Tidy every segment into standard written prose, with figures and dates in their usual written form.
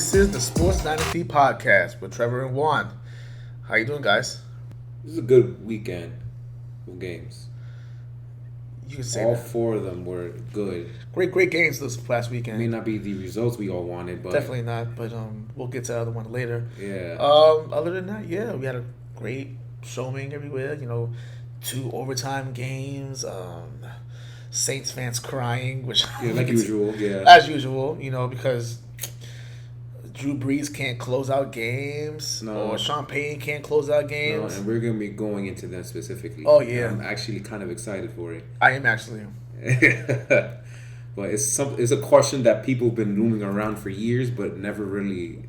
This is the Sports Dynasty podcast with Trevor and Juan. How you doing, guys? This is a good weekend of games. You can say all that. 4 of them were good. Great games this past weekend. May not be the results we all wanted, but definitely not. But we'll get to the other one later. Yeah. Other than that, yeah, we had a great showing everywhere. 2 overtime games. Saints fans crying, which like usual. Yeah. As usual, because Drew Brees can't close out games, or Sean Payton can't close out games. No, and we're gonna be going into them specifically. Oh yeah, I'm actually kind of excited for it. I am actually. But it's a question that people have been looming around for years, but never really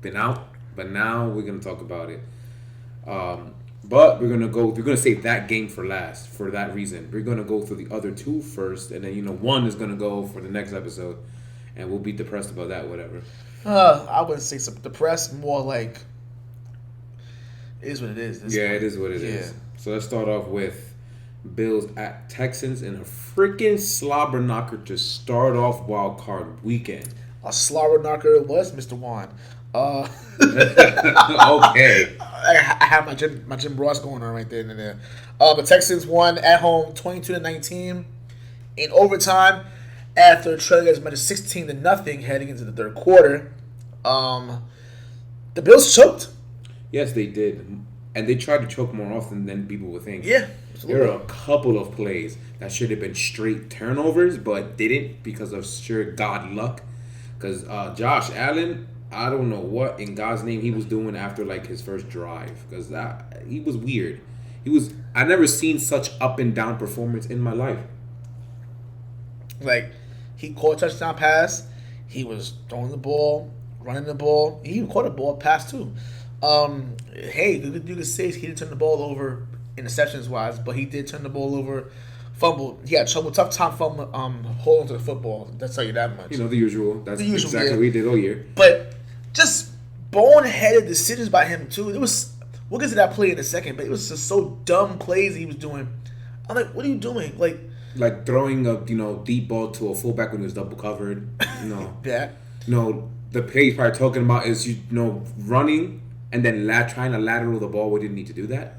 been out. But now we're gonna talk about it. But we're gonna save that game for last for that reason. We're gonna go through the other 2 first, and then one is gonna go for the next episode, and we'll be depressed about that. Whatever. I wouldn't say some depressed, more like it is what it is. It is what it is. So let's start off with Bills at Texans and a freaking slobber knocker to start off wild card weekend. A slobber knocker it was, Mr. Juan. Okay. I have my Jim Ross going on right there and there. The Texans won at home 22-19 in overtime after Trailers made it 16-0 heading into the third quarter. The Bills choked. Yes, they did. And they tried to choke more often than people would think. Yeah, absolutely. There are a couple of plays that should have been straight turnovers, but didn't because of sheer God luck. Because Josh Allen, I don't know what in God's name he was doing after his first drive. Because he was weird. I never seen such up and down performance in my life. He caught a touchdown pass. He was throwing the ball, running the ball. He even caught a ball pass too. You could say he didn't turn the ball over interceptions wise, but he did turn the ball over, fumbled. He had tough time holding to the football. That's tell you that much. The usual. That's the usual, exactly what we did all year. But just boneheaded decisions by him too. We'll get to that play in a second, but it was just so dumb plays he was doing. I'm like, what are you doing? Like throwing a deep ball to a fullback when he was double covered. Yeah. The play he's probably talking about is running and then trying to lateral the ball. We didn't need to do that.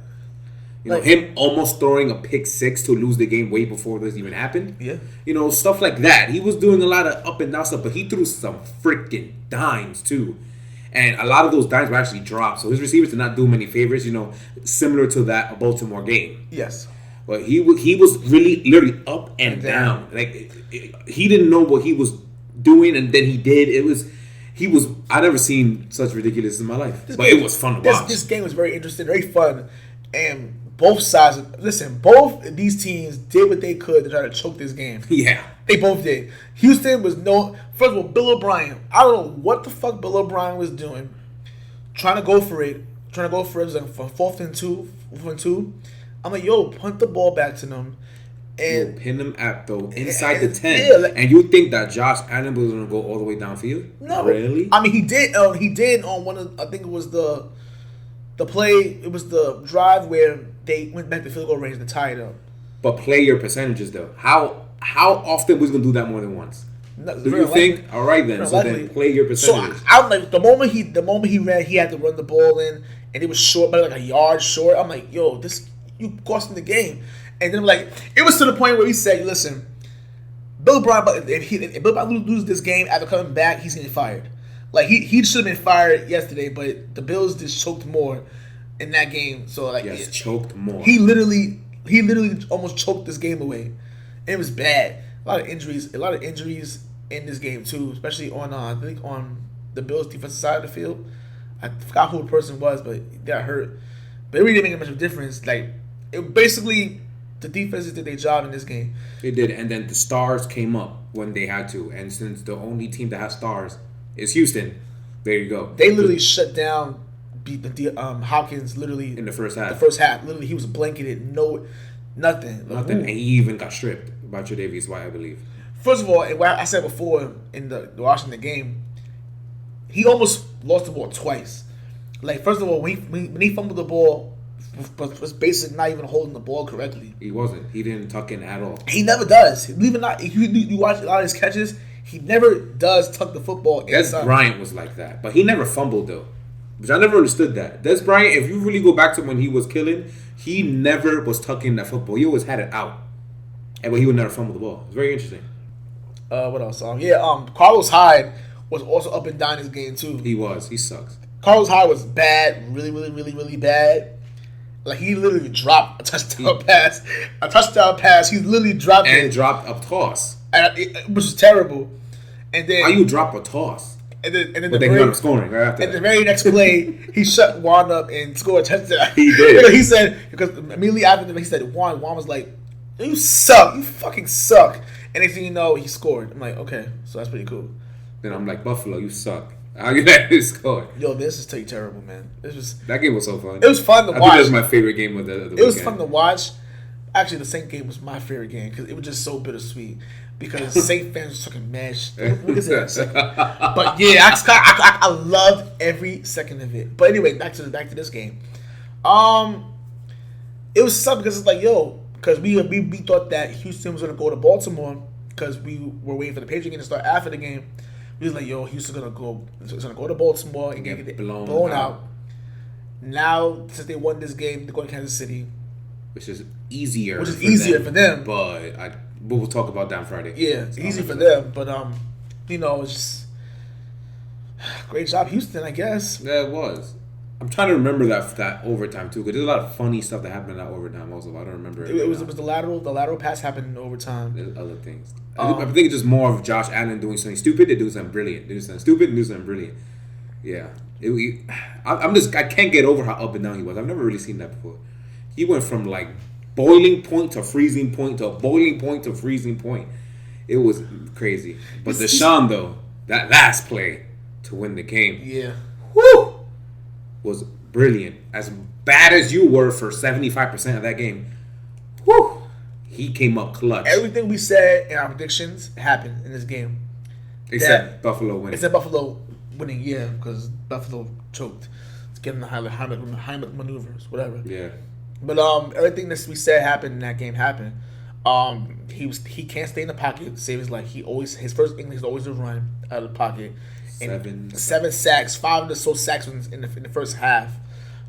Him almost throwing a pick 6 to lose the game way before this even happened. Yeah. Stuff like that. He was doing a lot of up and down stuff, but he threw some freaking dimes too. And a lot of those dimes were actually dropped. So his receivers did not do him any favors, similar to that Baltimore game. Yes. But he was really literally up and down. He didn't know what he was doing, and then he did. I never seen such ridiculous in my life. It was fun to watch. This game was very interesting, very fun, and both sides. Listen, both of these teams did what they could to try to choke this game. Yeah, they both did. Houston was first of all, Bill O'Brien. I don't know what the fuck Bill O'Brien was doing, trying to go for it. It was for 4th and 2. I'm like, punt the ball back to them. And pin them inside the 10. And you think that Josh Allen was going to go all the way downfield? No. Really? I mean, he did on one of, I think it was the play, it was the drive where they went back to field goal range and tied up. But play your percentages, though. How often was he going to do that more than once? Do you think? All right, then. So then play your percentages. So I'm like, the moment he ran, he had to run the ball in, and it was short, but a yard short. I'm like, you cost him the game. And then it was to the point where we said, listen, Bill O'Brien, if Bill O'Brien loses this game after coming back, he's getting fired. He should have been fired yesterday, but the Bills just choked more in that game. So choked more. He literally almost choked this game away. And it was bad. A lot of injuries in this game too, especially on I think on the Bills' defensive side of the field. I forgot who the person was, but he got hurt. But it really didn't make much of a difference. Basically, the defenses did their job in this game. They did, and then the stars came up when they had to. And since the only team that has stars is Houston, there you go. They literally shut down, beat Hopkins literally in the first half. Literally, he was blanketed. Nothing. And he even got stripped by Tre'Davious White, I believe. First of all, and what I said before in the Washington game, he almost lost the ball twice. First of all, when he fumbled the ball, was basically not even holding the ball correctly. He wasn't. He didn't tuck in at all. He never does. Even not. If you watch a lot of his catches, He never does tuck the football inside. Des Bryant was like that, but he never fumbled though. Which I never understood that. Des Bryant, if you really go back to when he was killing, he never was tucking that football. He always had it out, but he would never fumble the ball. It's very interesting. What else? Carlos Hyde was also up and down his game too. He was. He sucks. Carlos Hyde was bad, really, really, really, really bad. Like he literally dropped a touchdown pass. A touchdown pass. He literally dropped it. And dropped a toss. Which was terrible. And then how you drop a toss? And then but then he ended up scoring right after. And the very next play, he shut Juan up and scored a touchdown. He did. He said, because immediately after that, he said, Juan was like, you suck. You fucking suck. And next thing you know, he scored. I'm like, okay, so that's pretty cool. Then I'm like, Buffalo, you suck. How you let this score? Yo, this is totally terrible, man. That game was so fun. It was fun to watch. I think that was my favorite game of the weekend. It was fun to watch. Actually, the Saint game was my favorite game because it was just so bittersweet. Because Saint fans were talking mad shit. We can say that in a second. But yeah, I loved every second of it. But anyway, back to this game. It was something because it's like, because we thought that Houston was gonna go to Baltimore because we were waiting for the Patriots game to start after the game. We was like, Houston's gonna go to Baltimore and get blown out. Now, since they won this game, they're going to Kansas City, which is easier for them. But we'll talk about that on Friday. Yeah, it's easy for them. But it's just great job, Houston, I guess. Yeah, it was. I'm trying to remember that overtime too, because there's a lot of funny stuff that happened in that overtime. Also, I don't remember. It was the lateral pass happened in overtime. There's other things. I think it's just more of Josh Allen doing something stupid, they do something brilliant. They do something stupid and do something brilliant. Yeah, I can't get over how up and down he was. I've never really seen that before. He went from like boiling point to freezing point to boiling point to freezing point. It was crazy. But Deshaun though, that last play to win the game. Yeah. Woo! Was brilliant. As bad as you were for 75% of that game, woo! He came up clutch. Everything we said in our predictions happened in this game. Except Buffalo winning. Except Buffalo winning, yeah, because Buffalo choked. It's getting the Heimlich maneuvers, whatever. Yeah. But everything that we said happened in that game happened. He can't stay in the pocket to save his life. His first instinct is always to run out of the pocket. Seven sacks, 5 or so sacks in the first half.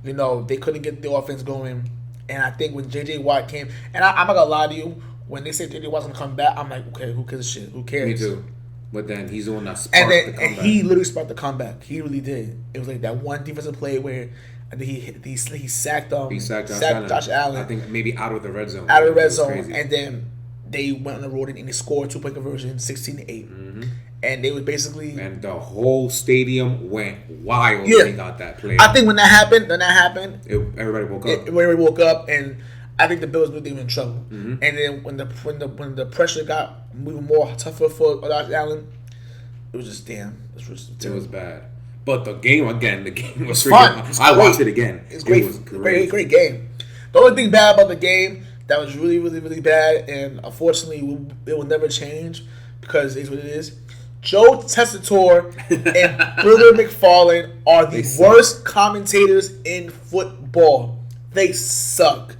They couldn't get the offense going. And I think when J.J. Watt came, and I'm not gonna lie to you, when they say J.J. Watt's gonna come back, I'm like, okay, who gives a shit? Who cares? Me too. But then he's the one that sparked the comeback. And he literally sparked the comeback. He really did. It was like that one defensive play where I think he sacked Josh Allen. I think maybe out of the red zone. Out of the red zone, crazy. And then they went on the road and they scored 2-point conversion, 16-8. Mm-hmm. And they was basically... And the whole stadium went wild when they got that play. I think when that happened, everybody woke up. Everybody woke up, and I think the Bills knew they were in trouble. Mm-hmm. And then when the pressure got even more tougher for Josh Allen, it was just damn. It was bad. But the game was fun. I watched it again. It's great. It was great game. The only thing bad about the game that was really, really, really bad, and unfortunately it will never change because it's what it is. Joe Tessitore and Brother McFarlane are the worst commentators in football. They suck.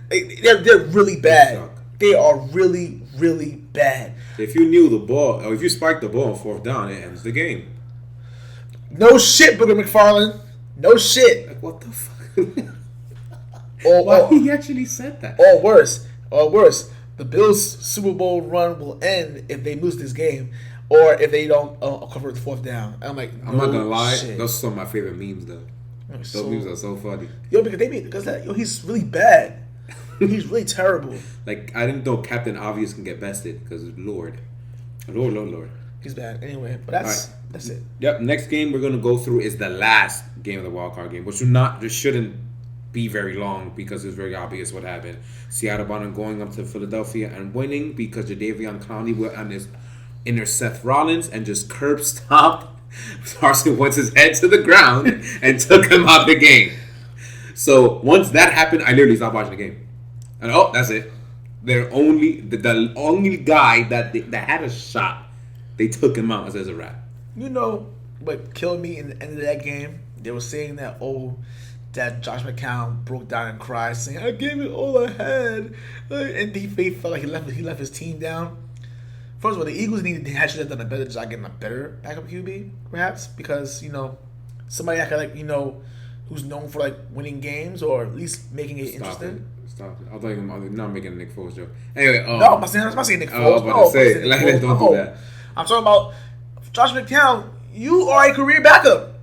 They're really bad. They are really, really bad. If you knew the ball, or if you spiked the ball on 4th down, it ends the game. No shit, Brother McFarlane. No shit. Like, what the fuck? He actually said that. Or worse. The Bills' Super Bowl run will end if they lose this game. Or if they don't cover the 4th down. I'm like, no, I'm not gonna lie, shit. Those are some of my favorite memes though. Those memes are so funny. Because he's really bad. He's really terrible. Like, I didn't know Captain Obvious can get bested because Lord. He's bad. Anyway, but that's it. Yep. Next game we're gonna go through is the last game of the wild card game, which shouldn't be very long because it's very obvious what happened. Seattle bound going up to Philadelphia and winning because Jadeveon Clowney went on his inner Seth Rollins and just curb stomped Carson Wentz's head to the ground and took him out of the game. So once that happened, I literally stopped watching the game. And that's it. They're the only guy that had a shot, they took him out as a wrap. What killed me in the end of that game? They were saying that Josh McCown broke down and cried, saying, "I gave it all I had," and he felt like he left his team down. First of all, the Eagles should have done a better job getting a better backup QB, perhaps, because somebody that who's known for winning games or at least making it interesting. Stop it! I thought you were not making a Nick Foles joke. Anyway, no, I'm not saying Nick Foles. I was about to say, don't do that. I'm talking about Josh McCown. You are a career backup,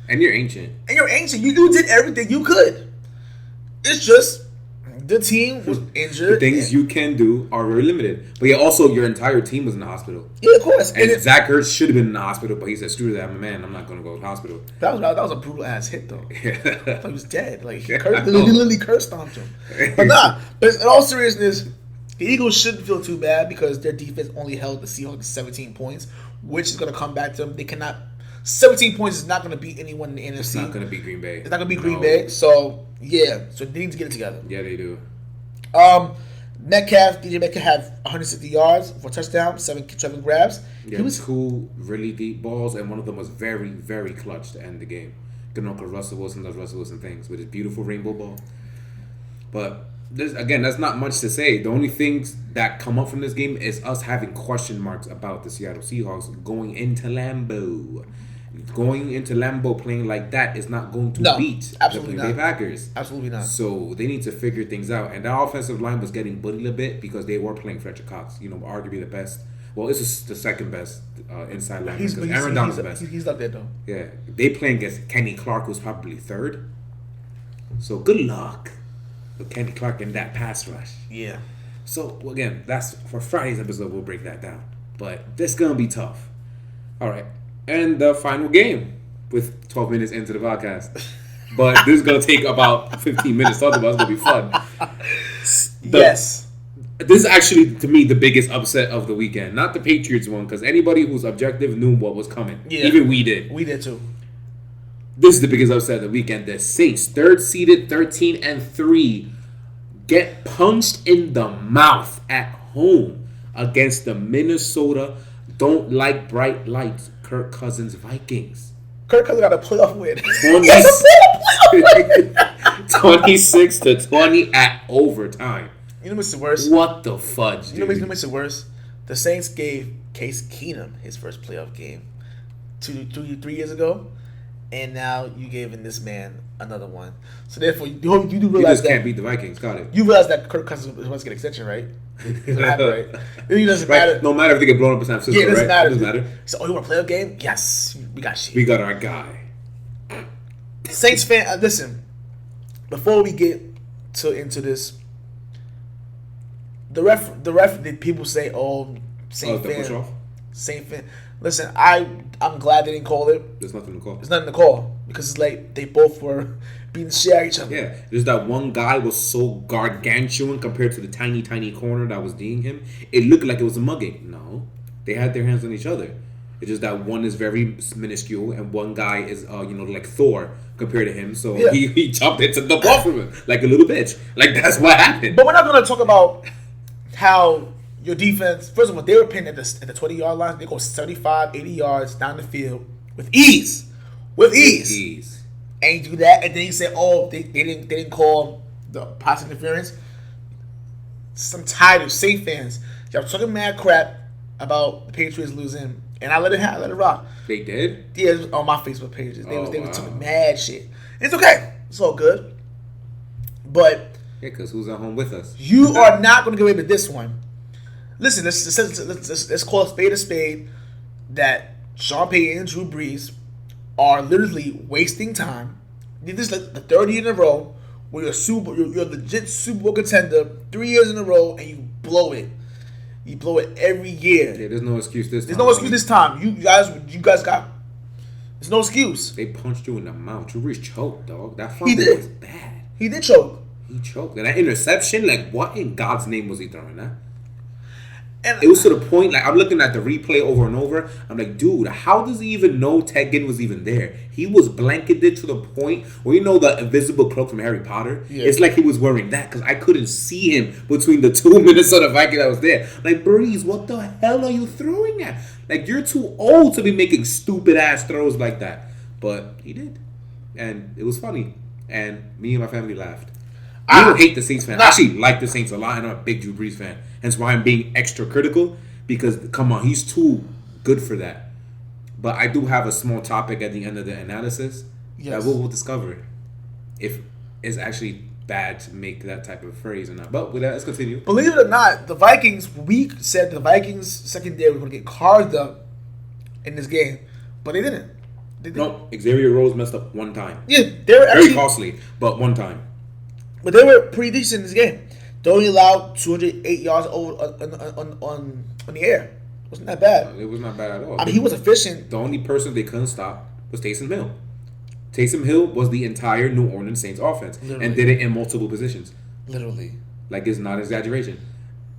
and you're ancient. You did everything you could. It's just the team was injured. The things you can do are very limited. But yeah, also your entire team was in the hospital. Yeah, of course. And Zach Ertz should have been in the hospital, but he said, "Screw that, I'm a man. I'm not going to go to the hospital." That was a brutal ass hit though. Yeah. I thought he was dead. He literally curse stomped him. But in all seriousness, the Eagles shouldn't feel too bad because their defense only held the Seahawks 17 points, which is going to come back to them. They cannot. 17 points is not going to beat anyone in the NFC. It's not going to beat Green Bay. It's not going to beat Green Bay. So yeah, so they need to get it together. Yeah, they do. DJ Metcalf had 160 yards for a touchdown, 7 grabs. Yeah, he was 2 really deep balls, and one of them was very, very clutch to end the game. Because Russell Wilson does Russell Wilson things with his beautiful rainbow ball. But that's not much to say. The only things that come up from this game is us having question marks about the Seattle Seahawks going into Lambeau. Going into Lambeau playing like that is not going to beat the Green Bay Packers. Absolutely not. So they need to figure things out. And that offensive line was getting bullied a bit because they were playing Fletcher Cox. Arguably the best. Well, this is the second best inside lineman because Aaron Donald's the best. He's up there though. Yeah, they playing against Kenny Clark, who's probably third. So good luck with Kenny Clark in that pass rush. Yeah. So again, that's for Friday's episode. We'll break that down. But this gonna be tough. All right. And the final game with 12 minutes into the podcast. But this is going to take about 15 minutes to talk about. It's going to be fun. Yes. This is actually, to me, the biggest upset of the weekend. Not the Patriots one, because anybody who's objective knew what was coming. Yeah. Even we did. We did too. This is the biggest upset of the weekend. The Saints, third seeded, 13-3, get punched in the mouth at home against the Minnesota Don't Like Bright Lights Kirk Cousins Vikings. Kirk Cousins got a playoff win. 26-20 at overtime. You know what's the worst? What the fudge, dude? You know what's the worst? The Saints gave Case Keenum his first playoff game 3 years ago, and now you gave this man another one. So therefore, you do realize just can't beat the Vikings. Got it. You realize that Kirk Cousins wants to get an extension, right? It doesn't matter, right? It doesn't matter. No matter if they get blown up in San Francisco, it doesn't matter. It doesn't matter. So, you want to play a game? Yes, we got shit. We got our guy. Saints fan, listen. Before we get into this, the ref. Did people say, "Oh, Saint fan"? Listen, I'm glad they didn't call it. There's nothing to call. There's nothing to call because it's like they both were beating the shit out of each other. Yeah, there's that one guy was so gargantuan compared to the tiny corner that was D'ing him. It looked like it was a mugging. No, they had their hands on each other. It's just that one is very minuscule and one guy is, like Thor compared to him. So he jumped into the ball from him like a little bitch. Like that's what happened. But we're not gonna talk about how your defense. First of all, they were pinned at the 20-yard line. They go 75, 80 yards down the field with ease. And you do that, and then you say, "Oh, they didn't call the pass interference." Some tired of Saint fans. Y'all talking mad crap about the Patriots losing, and I let it rock. They did? Yeah, it was on my Facebook pages. They was talking mad shit. It's okay. It's all good. But because who's at home with us? You are not going to get away with this one. Listen, let's call a spade. That Sean Payton and Drew Brees are literally wasting time. This is like the third year in a row where you're a legit Super Bowl contender 3 years in a row and you blow it. You blow it every year. Yeah, there's no excuse this time. There's no excuse this time. You guys got. There's no excuse. They punched you in the mouth. Drew Brees choked, dog. That fumble was bad. He did choke. He choked. And that interception, like, what in God's name was he throwing that? And it was to the point, like, I'm looking at the replay over and over. I'm like, dude, how does he even know Ted Ginn was even there? He was blanketed to the point where, the invisible cloak from Harry Potter? Yeah. It's like he was wearing that because I couldn't see him between the two Minnesota Vikings that was there. Like, Breeze, what the hell are you throwing at? Like, you're too old to be making stupid-ass throws like that. But he did. And it was funny. And me and my family laughed. I don't hate the Saints fan. I actually like the Saints a lot, and I'm a big Drew Brees fan. Hence why I'm being extra critical, because come on, he's too good for that. But I do have a small topic at the end of the analysis that we'll discover if it's actually bad to make that type of phrase or not. But with that, let's continue. Believe it or not, the Vikings, we said the Vikings secondary was going to get carved up in this game, but they didn't. No, Xavier Rhodes messed up one time. Yeah, they were very costly, but one time. But they were pretty decent in this game. They only allowed 208 yards over on the air. It wasn't that bad. It was not bad at all. I mean, he was efficient. The only person they couldn't stop was Taysom Hill. Taysom Hill was the entire New Orleans Saints offense and did it in multiple positions. Literally. Like, it's not an exaggeration.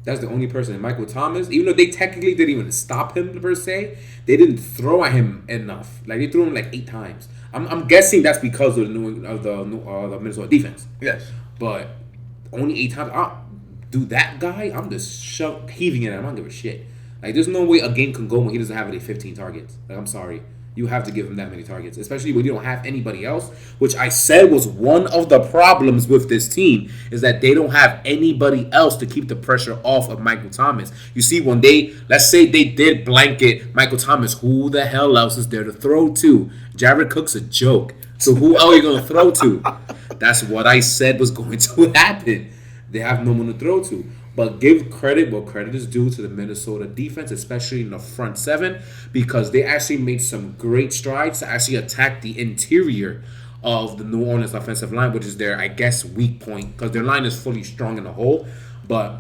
That's the only person. And Michael Thomas, even though they technically didn't even stop him per se, they didn't throw at him enough. Like, they threw him like 8 times. I'm guessing that's because of the Minnesota defense. Yes. But only 8 times. Dude, that guy, I'm just heaving at him. I don't give a shit. Like, there's no way a game can go when he doesn't have any 15 targets. Like, I'm sorry. You have to give him that many targets, especially when you don't have anybody else, which I said was one of the problems with this team, is that they don't have anybody else to keep the pressure off of Michael Thomas. You see, when let's say they did blanket Michael Thomas, who the hell else is there to throw to? Jared Cook's a joke. So who else are you going to throw to? That's what I said was going to happen. They have no one to throw to. But give credit what credit is due to the Minnesota defense, especially in the front 7, because they actually made some great strides to actually attack the interior of the New Orleans offensive line, which is their, I guess, weak point, because their line is fully strong in the whole. But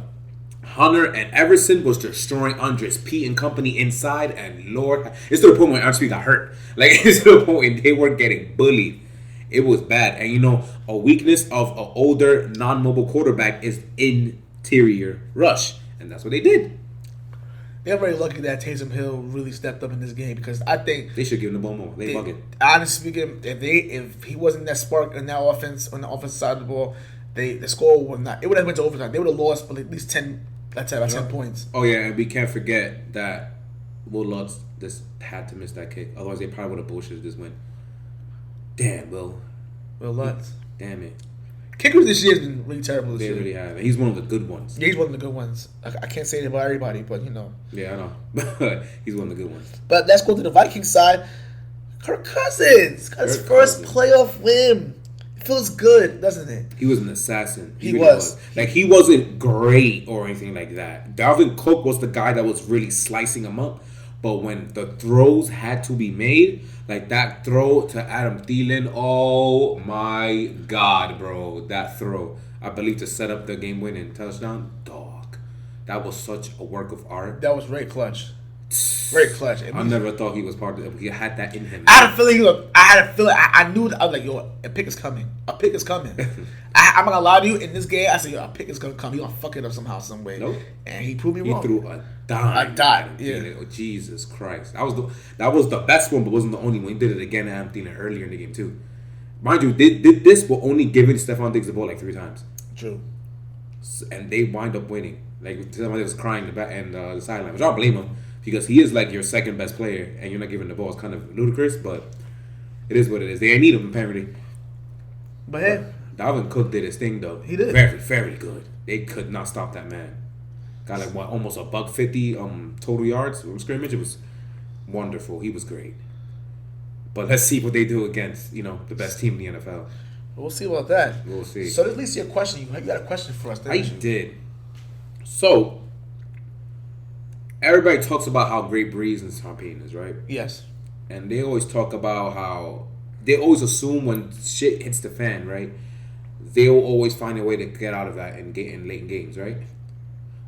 Hunter and Everson was destroying Andres Pete and company inside, and Lord, it's to the point where Andres Pete got hurt. Like, it's to the point where they were getting bullied. It was bad. And, a weakness of an older, non-mobile quarterback is interior rush, and that's what they did. They're very lucky that Taysom Hill really stepped up in this game, because I think they should give him the ball more. They bugging. Honestly speaking, if he wasn't that spark in that offense on the offensive side of the ball, the score would not. It would have went to overtime. They would have lost by at least 10. That's about 10 points. Oh yeah, and we can't forget that Will Lutz just had to miss that kick. Otherwise, they probably would have bullshitted this win. Damn, Will Lutz. Damn it. Kickers this year has been really terrible this year. They really have. And he's one of the good ones. Yeah, he's one of the good ones. I can't say it about everybody, but Yeah, I know. But he's one of the good ones. But let's go to the Vikings side. Kirk Cousins got his first playoff win. It feels good, doesn't it? He was an assassin. He really was. Like, he wasn't great or anything like that. Dalvin Cook was the guy that was really slicing him up. But when the throws had to be made, like that throw to Adam Thielen, oh my God, bro. That throw, I believe, to set up the game-winning touchdown, dog. That was such a work of art. That was very clutch. Very clutch. I never thought he was part of it. He had that in him. I had a feeling. I knew that. I was like, yo, a pick is coming. A pick is coming. I'm not gonna lie to you. In this game, I said, yo, a pick is gonna come. He's gonna fuck it up somehow, some way. Nope. And he proved me wrong. He threw a dime. Yeah. Oh, Jesus Christ. That was the best one, but wasn't the only one. He did it again at Thielen earlier in the game too. Mind you, did this while only giving Stephon Diggs the ball like 3 times. True. And they wind up winning. Like, somebody was crying in the sideline, which I don't blame him. Because he is like your second best player, and you're not giving the ball. It's kind of ludicrous, but it is what it is. They need him apparently. But hey, Dalvin Cook did his thing though. He did very, very good. They could not stop that man. Got like almost $150 total yards from scrimmage. It was wonderful. He was great. But let's see what they do against the best team in the NFL. We'll see about that. We'll see. So at least your question. You got a question for us? I did. So. Everybody talks about how great Breeze and Tom Payton is, right? Yes. And they always talk about how they always assume when shit hits the fan, right? They'll always find a way to get out of that and get in late games, right?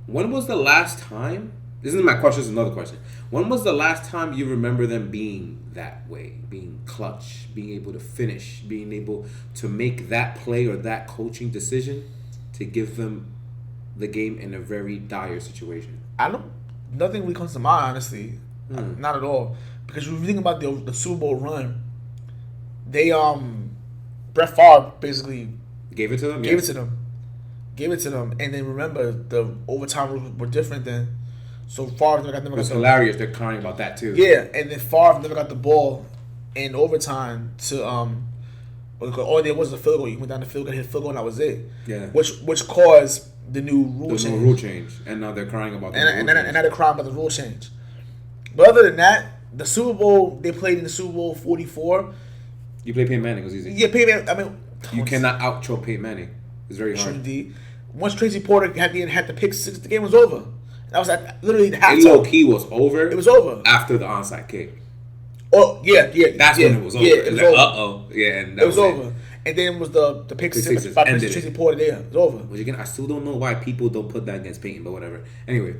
When was the last time? This isn't my question. This is another question. When was the last time you remember them being that way, being clutch, being able to finish, being able to make that play or that coaching decision to give them the game in a very dire situation? Nothing really comes to mind, honestly. Not at all. Because if you think about the Super Bowl run, they Brett Favre basically gave it to them. Gave it to them, and then remember the overtime rules were different then. So Favre never got It's hilarious. They're crying about that too. Yeah, and then Favre never got the ball in overtime to All there was a field goal. You went down the field, got hit field goal, and that was it. Yeah. Which caused the new rule change. The new rule change, and now they're crying about and now they're crying about the rule change. But other than that, the Super Bowl they played in the Super Bowl 44. You play Peyton Manning, it was easy. Yeah, Peyton Manning. I mean, you cannot out-choke Peyton Manning. It's very hard. Indeed. Once Tracy Porter had the pick six, the game was over. That was literally the halftime. It low-key was over. It was over after the onside kick. Oh yeah. That's when it was over. Yeah, it was over. Uh-oh. Yeah, and it was over. And then it was the pick six by Tracy Porter there. It was over. Which again, I still don't know why people don't put that against Peyton, but whatever. Anyway.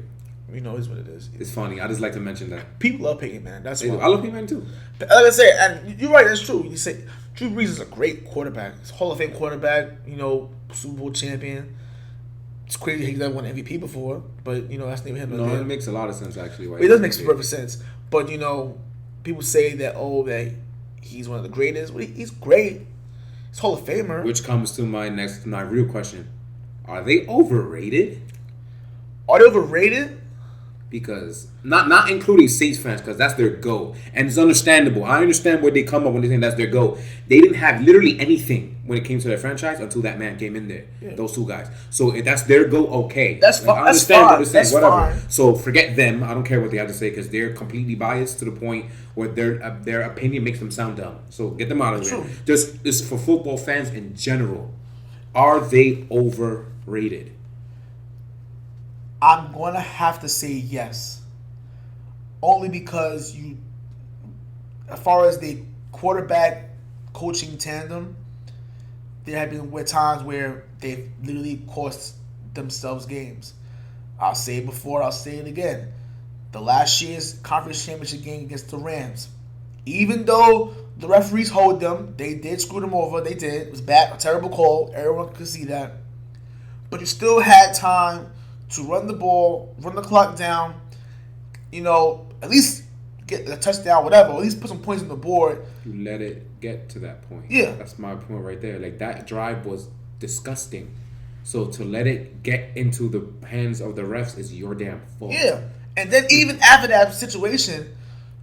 You know, it's what it is. It's funny. I just like to mention that. People love Peyton, man. That's why. I love Peyton, man, too. Like I say, and you're right, that's true. You say Drew Brees is a great quarterback. He's a Hall of Fame quarterback, Super Bowl champion. It's crazy he's never won MVP before, but, that's neither him nor No, there. It makes a lot of sense, actually. It does make perfect sense. But, people say that, that he's one of the greatest. Well, he's great. He's Hall of Famer. Which comes to my real question. Are they overrated? Are they overrated? Because not including Saints fans, because that's their goal, and it's understandable. I understand where they come up when they think that's their goal. They didn't have literally anything when it came to their franchise until that man came in there. Yeah. Those two guys. So if that's their goal, okay. That's fine. I understand what they're saying. Whatever. Fine. So forget them. I don't care what they have to say because they're completely biased to the point where their opinion makes them sound dumb. So get them out of there. Just for football fans in general, are they overrated? I'm going to have to say yes. Only because as far as the quarterback coaching tandem, there have been times where they've literally cost themselves games. I'll say it before, I'll say it again. The last year's conference championship game against the Rams, even though the referees hold them, they did screw them over. They did. It was bad, a terrible call. Everyone could see that. But you still had time to run the ball, run the clock down, at least get a touchdown, whatever, or at least put some points on the board. You let it get to that point. Yeah. That's my point right there. Like, that drive was disgusting. So to let it get into the hands of the refs is your damn fault. Yeah. And then even after that situation,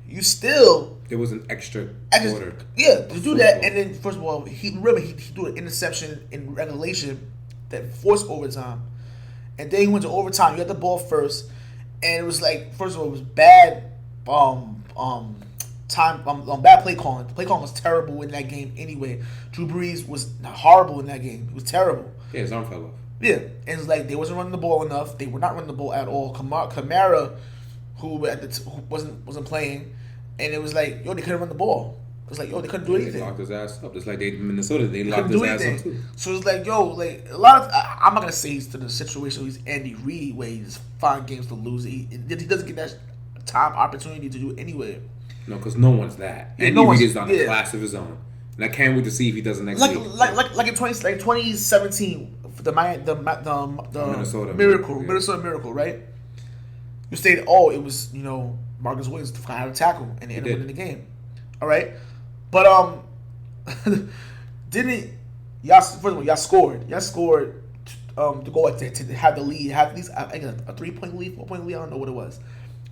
you still... There was an extra quarter. Yeah, to do that. And then, first of all, he threw an interception in regulation that forced overtime. And then he went to overtime. You got the ball first, and it was like, first of all, it was bad bad play calling. The play calling was terrible in that game anyway. Drew Brees was horrible in that game. It was terrible. Yeah, his arm fell off. Yeah, and it's like they wasn't running the ball enough. They were not running the ball at all. Kamara, who wasn't playing, and it was like, they couldn't run the ball. It was like, they couldn't do anything. They locked his ass up. Just like they in Minnesota, they locked his ass up too. So it's like, a lot of... I'm not going to say he's to the situation he's Andy Reid, where he just find games to lose. He doesn't get that time opportunity to do it anyway. No, because no one's that. Yeah, Andy Reid is on a class of his own. And I can't wait to see if he does the next week. Like in 2017, the Minnesota Miracle, right? You stated, it was, Marcus Williams had a tackle and they ended up winning the game. All right? But didn't y'all? First of all, y'all scored. Y'all scored to go to have the lead. Have at least a 3-point lead, 4-point lead. I don't know what it was.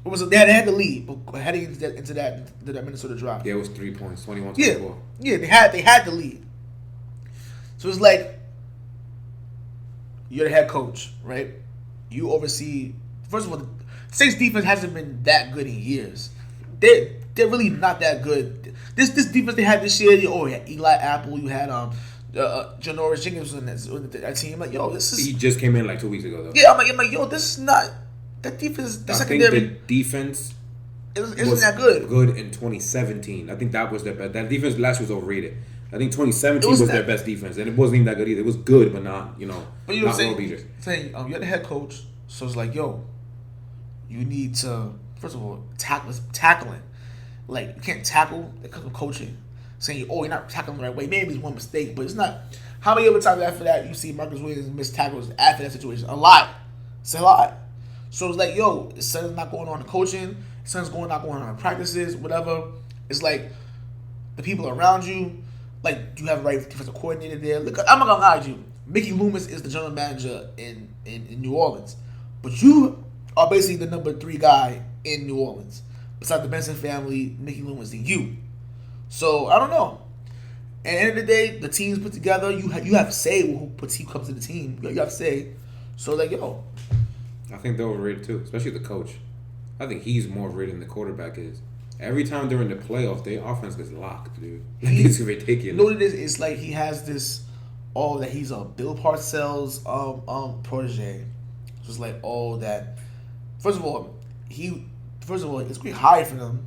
It was they had the lead, but heading into that Minnesota drive. Yeah, it was 3 points, 21-24. Yeah, they had the lead. So it's like you're the head coach, right? You oversee. First of all, the Saints defense hasn't been that good in years. They're really not that good. This defense they had this year, you had Eli Apple, you had Janoris Jenkins on that team. Like, this is... He just came in like 2 weeks ago, though. Yeah, I'm like, this is not... That defense... The secondary... I think the defense... Isn't that good. Good in 2017. I think that was their best. That defense last year was overrated. I think 2017 was their best defense, and it wasn't even that good either. It was good, but not, But not world beaters. You're the head coach, so it's like, you need to... First of all, tackling. Like, you can't tackle because of coaching. Saying, you're not tackling the right way. Maybe it's one mistake, but it's not. How many other times after that you see Marcus Williams miss tackles after that situation? A lot. It's a lot. So it's like, something's not going on in coaching. Something's not going on in practices, whatever. It's like the people around you, like, you have the right defensive coordinator there. Look, I'm not going to lie to you. Mickey Loomis is the general manager in New Orleans. But you are basically the number 3 guy in New Orleans. Besides the Benson family, Mickey Loomis, and you. So, I don't know. And at the end of the day, the team's put together. You have say who comes to the team. You have say. So like yo, I think they're overrated too, especially the coach. I think he's more overrated than the quarterback is. Every time they're in the playoffs, their offense gets locked, dude. It's ridiculous. You know what it is? It's like he has this, that he's a Bill Parcells protege. Just like that. First of all, it's great high for them.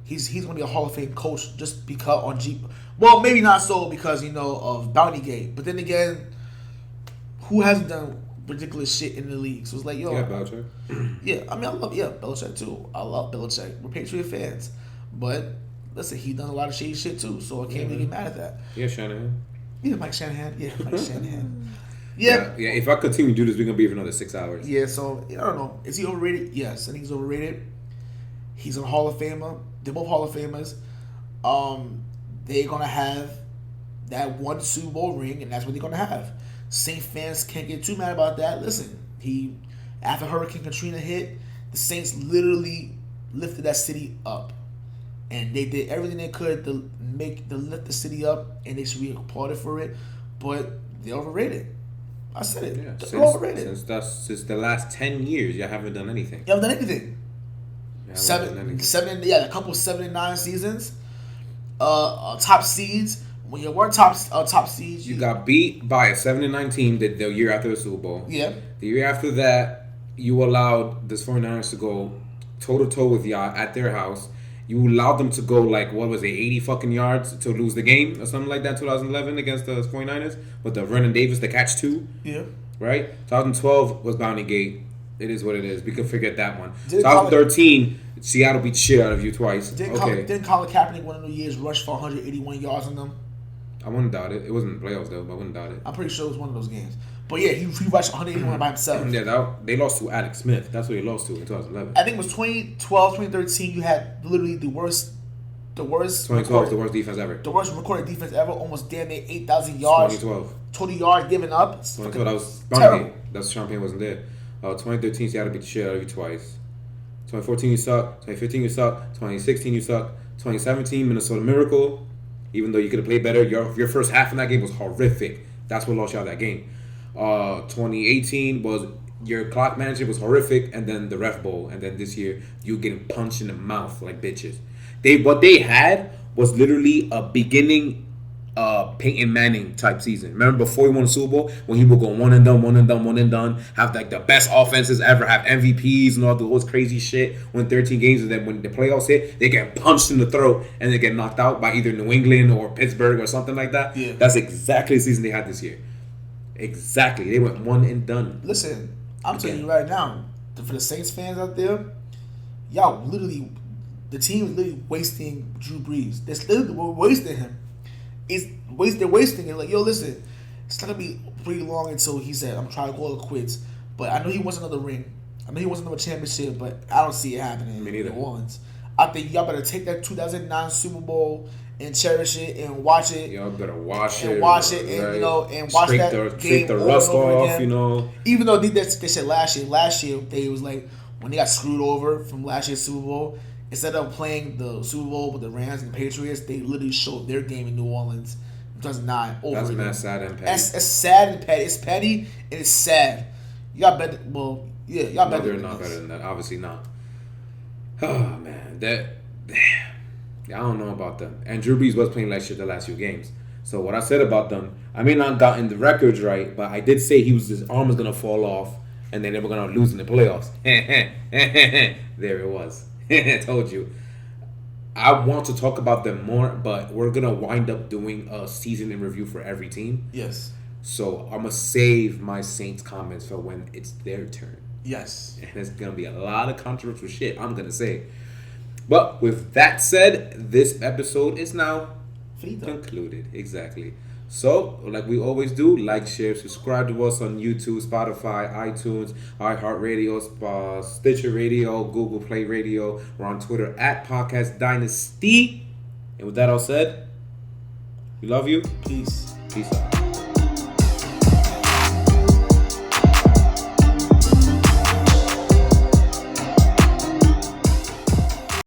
He's gonna be a Hall of Fame coach just because on G. Well, maybe not so because of Bounty Gate, but then again, who hasn't done ridiculous shit in the league? So it's like yo, yeah, Belichick. Yeah, I mean I love Belichick too. I love Belichick. We're Patriot fans, but listen, he done a lot of shady shit too, so I can't really get mad at that. Yeah, Shanahan. Yeah, Mike Shanahan. Yeah, Mike Shanahan. Yeah. If I continue to do this, we're gonna be here for another 6 hours. Yeah, so I don't know. Is he overrated? Yes, I think he's overrated. He's a Hall of Famer. They're both Hall of Famers. They're gonna have that one Super Bowl ring, and that's what they're gonna have. Saint fans can't get too mad about that. Listen, after Hurricane Katrina hit, the Saints literally lifted that city up, and they did everything they could to lift the city up, and they should be applauded for it. But they're overrated. I said it. Yeah, they're overrated. Since the last 10 years, you haven't done anything. You haven't done anything. A couple 7-9 seasons. Top seeds. When you were top seeds, you got beat by a 7-9 team the year after the Super Bowl. Yeah. The year after that, you allowed the 49ers to go toe to toe with y'all at their house. You allowed them to go 80 fucking yards to lose the game or something like that. 2011 against the 49ers with the Vernon Davis to catch 2. Yeah. Right. 2012 was Bounty Gate. It is what it is. We can forget that one. 2013, Seattle beat the shit out of you twice. Didn't Colin Kaepernick one of those years rush for 181 yards on them? I wouldn't doubt it. It wasn't the playoffs though, but I wouldn't doubt it. I'm pretty sure it was one of those games. But yeah, he rushed 181 by himself. Yeah, they lost to Alex Smith. That's what they lost to in 2011. I think it was 2012, 2013. You had literally the worst. 2012 was the worst defense ever. The worst recorded defense ever. Almost damn near 8,000 yards. 2012. 20 yards given up. 2012. That was terrible. That's Champagne wasn't there. 2013, Seattle beat the shit out of you twice. 2014, you suck. 2015, you suck. 2016, you suck. 2017, Minnesota Miracle. Even though you could have played better, your first half in that game was horrific. That's what lost you out of that game. 2018 was your clock management was horrific, and then the ref bowl, and then this year you getting punched in the mouth like bitches. What they had was literally a beginning Peyton Manning type season. Remember before he won the Super Bowl when he would go one and done, have the best offenses ever, have MVPs and all those crazy shit, win 13 games, and then when the playoffs hit, they get punched in the throat and they get knocked out by either New England or Pittsburgh or something like that. Yeah. That's exactly the season they had this year. Exactly. They went one and done. Listen, I'm telling you right now, for the Saints fans out there, y'all literally, the team is literally wasting Drew Brees. We're wasting him. They're wasting it. Like, yo, listen, it's not gonna be pretty long until he said, I'm trying to call it quits. But I know he wants another ring. I know he wants another championship, but I don't see it happening Me neither. in New Orleans. I think y'all better take that 2009 Super Bowl and cherish it and watch it. Y'all better watch and it. Watch it and and watch that game take the over rust and over off, again. Even though they said last year they was like when they got screwed over from last year's Super Bowl, instead of playing the Super Bowl with the Rams and the Patriots, they literally showed their game in New Orleans in 2009 over That's again. mad sad and petty. That's sad and petty. It's petty and it's sad. Y'all better. Well, yeah, y'all better. No, they're not better than that. Obviously not. Oh man, I don't know about them. And Drew Brees was playing like shit the last few games. So what I said about them, I may not gotten the records right, but I did say his arm was gonna fall off, and then they were gonna lose in the playoffs. There it was. I told you. I want to talk about them more, but we're gonna wind up doing a season in review for every team. Yes. So I'm gonna save my Saints comments for when it's their turn. Yes. And it's gonna be a lot of controversial shit, I'm gonna say. But with that said, this episode is now concluded. Exactly. So, like we always do, like, share, subscribe to us on YouTube, Spotify, iTunes, iHeartradio, Stitcher Radio, Google Play Radio. We're on Twitter at Podcast Dynasty. And with that all said, we love you. Peace. Peace out.